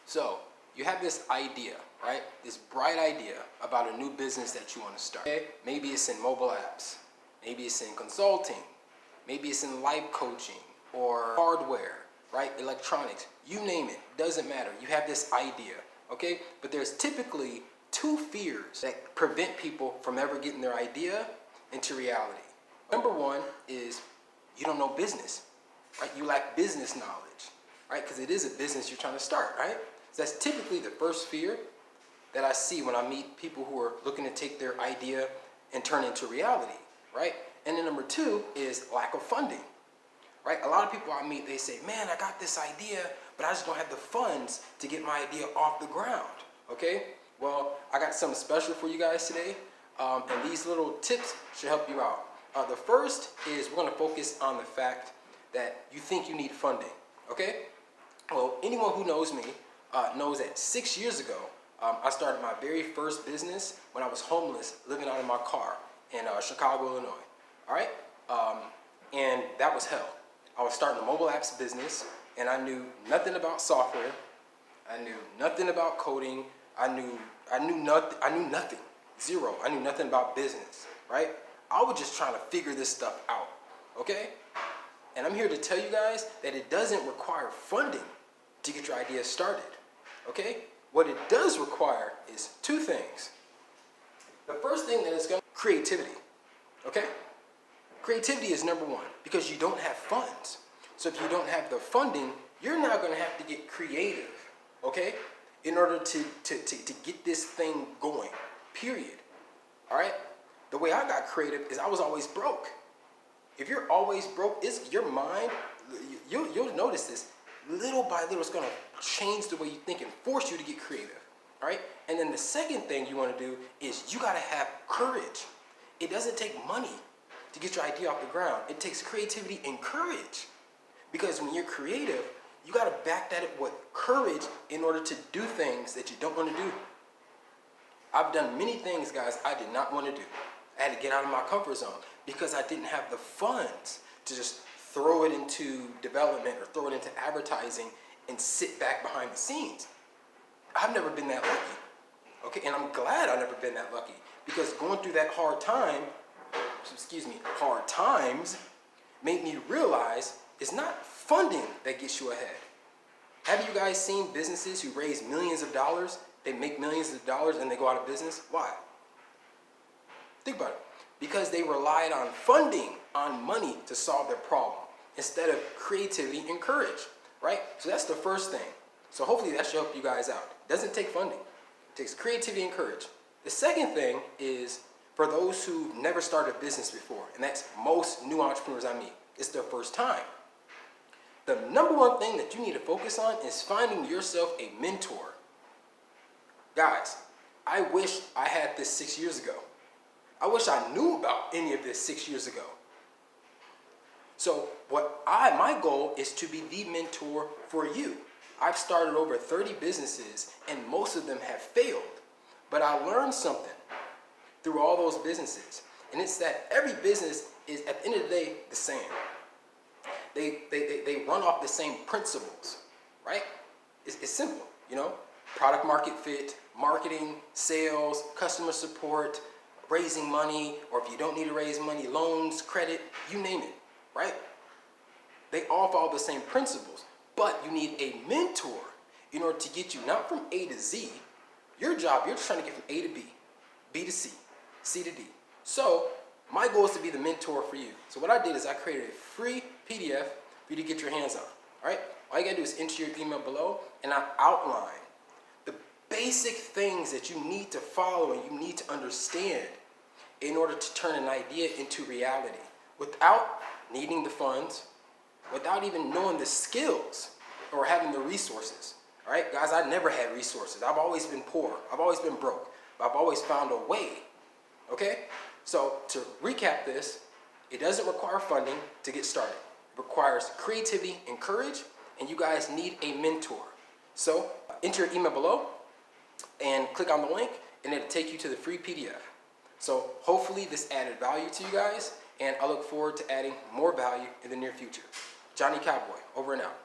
So you have this idea, right? This bright idea about a new business that you want to start. Okay? Maybe it's in mobile apps. Maybe it's in consulting. Maybe it's in life coaching or hardware, right? Electronics, you name it, doesn't matter. You have this idea, okay? But there's typically two fears that prevent people from ever getting their idea into reality. Number one is you don't know business, right? You lack business knowledge, right? Because it is a business you're trying to start, right? So that's typically the first fear that I see when I meet people who are looking to take their idea and turn it into reality, right? And then number two is lack of funding, right? A lot of people I meet, they say, man, I got this idea, but I just don't have the funds to get my idea off the ground, okay? Well, I got something special for you guys today, and these little tips should help you out. The first is we're gonna focus on the fact that you think you need funding, okay? Well, anyone who knows me knows that 6 years ago, I started my very first business when I was homeless, living out of my car in Chicago, Illinois, all right? And that was hell. I was starting a mobile apps business, and I knew nothing about software. I knew nothing about coding. I knew nothing, zero. I knew nothing about business, right? I was just trying to figure this stuff out, okay? And I'm here to tell you guys that it doesn't require funding to get your idea started, okay? What it does require is two things. The first thing that is going to be creativity, okay? Creativity is number one because you don't have funds. So if you don't have the funding, you're now going to have to get creative, okay? In order to get this thing going, period, all right? The way I got creative is I was always broke. If you're always broke, your mind, you'll notice this, little by little, it's gonna change the way you think and force you to get creative, all right? And then the second thing you wanna do is you gotta have courage. It doesn't take money to get your idea off the ground. It takes creativity and courage. Because when you're creative, you gotta back that up with courage in order to do things that you don't wanna do. I've done many things, guys, I did not wanna do. I had to get out of my comfort zone because I didn't have the funds to just throw it into development or throw it into advertising and sit back behind the scenes. I've never been that lucky, okay? And I'm glad I've never been that lucky because going through that hard times made me realize it's not funding that gets you ahead. Have you guys seen businesses who raise millions of dollars, they make millions of dollars and they go out of business? Why? Think about it. Because they relied on funding, on money to solve their problem instead of creativity and courage, right? So that's the first thing. So hopefully that should help you guys out. It doesn't take funding. It takes creativity and courage. The second thing is for those who've never started a business before, and that's most new entrepreneurs I meet. It's their first time. The number one thing that you need to focus on is finding yourself a mentor. Guys, I wish I had this 6 years ago. I wish I knew about any of this 6 years ago. So my goal is to be the mentor for you. I've started over 30 businesses and most of them have failed. But I learned something through all those businesses. And it's that every business is at the end of the day the same. They run off the same principles, right? It's simple, you know? Product market fit, marketing, sales, customer support, raising money, or if you don't need to raise money, loans, credit, you name it, right? They all follow the same principles, but you need a mentor in order to get you not from A to Z. Your job, you're just trying to get from A to B, B to C, C to D. So my goal is to be the mentor for you. So what I did is I created a free PDF for you to get your hands on, all right? All you gotta do is enter your email below and I outline the basic things that you need to follow and you need to understand in order to turn an idea into reality without needing the funds, without even knowing the skills or having the resources. All right, guys, I never had resources. I've always been poor. I've always been broke. But I've always found a way, okay? So to recap this, it doesn't require funding to get started. It requires creativity and courage, and you guys need a mentor. So enter your email below and click on the link, and it'll take you to the free PDF. So hopefully this added value to you guys, and I look forward to adding more value in the near future. Johnny Cowboy, over and out.